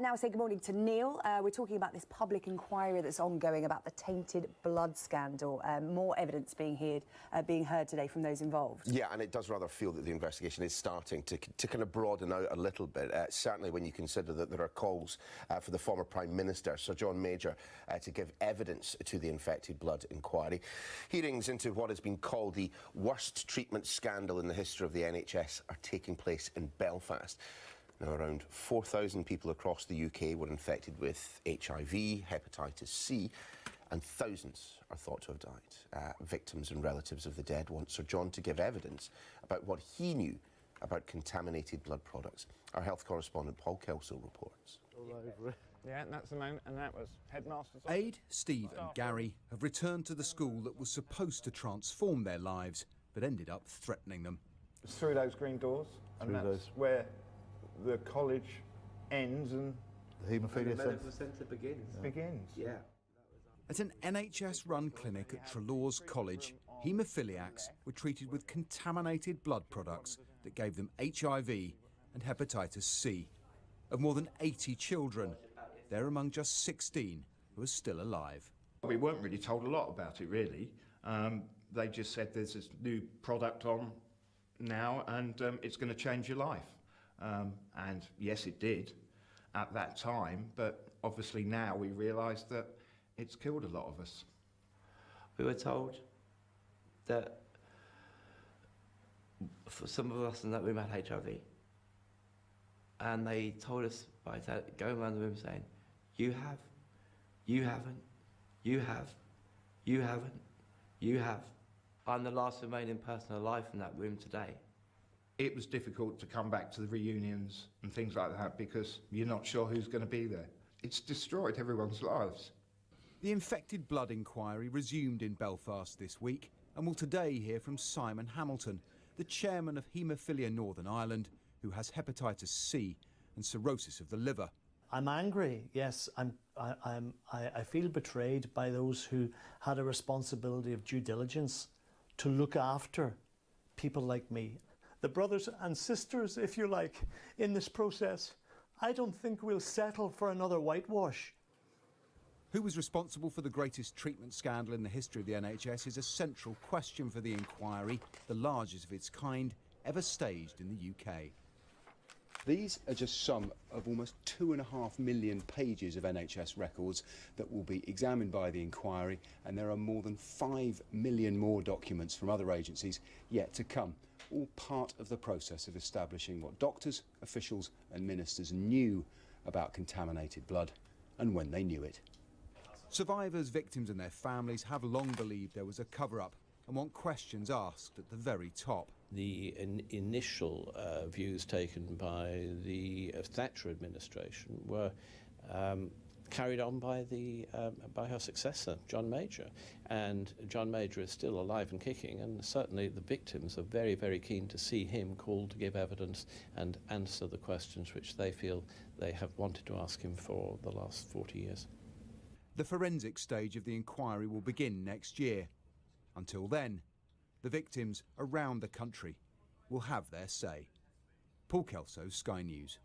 Now I say good morning to Neil. We're talking about this public inquiry that's ongoing about the tainted blood scandal. More evidence being heard today from those involved. Yeah, and it does rather feel that the investigation is starting to kind of broaden out a little bit, certainly when you consider that there are calls for the former Prime Minister, Sir John Major, to give evidence to the infected blood inquiry. Hearings into what has been called the worst treatment scandal in the history of the NHS are taking place in Belfast. Now, around 4,000 people across the UK were infected with HIV, hepatitis C, and thousands are thought to have died. Victims and relatives of the dead want Sir John to give evidence about what he knew about contaminated blood products. Our health correspondent Paul Kelso reports. All over it. Yeah, and that's the moment, and that was headmaster's. Aid, Steve and Gary have returned to the school that was supposed to transform their lives, but ended up threatening them. It's through those green doors, and that's where the college ends and the Haemophiliac centre begins. Yeah. At an NHS-run clinic at Treloar College, haemophiliacs were treated with contaminated blood products that gave them HIV and hepatitis C. Of more than 80 children, they're among just 16 who are still alive. We weren't really told a lot about it, really. They just said there's this new product on now and it's going to change your life. And yes, it did at that time, but obviously now we realise that it's killed a lot of us. We were told that for some of us in that room had HIV, and they told us by going around the room saying, you have, you haven't, you have, you haven't, you have. I'm the last remaining person alive in that room today. It was difficult to come back to the reunions and things like that because you're not sure who's going to be there. It's destroyed everyone's lives. The infected blood inquiry resumed in Belfast this week and will today hear from Simon Hamilton, the chairman of Haemophilia Northern Ireland, who has hepatitis C and cirrhosis of the liver. I'm angry, yes. I feel betrayed by those who had a responsibility of due diligence to look after people like me. The brothers and sisters, if you like, in this process. I don't think we'll settle for another whitewash. Who was responsible for the greatest treatment scandal in the history of the NHS is a central question for the inquiry, the largest of its kind ever staged in the UK. These are just some of almost 2.5 million pages of NHS records that will be examined by the inquiry, and there are more than 5 million more documents from other agencies yet to come, all part of the process of establishing what doctors, officials and ministers knew about contaminated blood and when they knew it. Survivors, victims and their families have long believed there was a cover-up and want questions asked at the very top. The initial views taken by the Thatcher administration were carried on by her successor, John Major. And John Major is still alive and kicking, and certainly the victims are very, very keen to see him called to give evidence and answer the questions which they feel they have wanted to ask him for the last 40 years. The forensic stage of the inquiry will begin next year. Until then, the victims around the country will have their say. Paul Kelso, Sky News.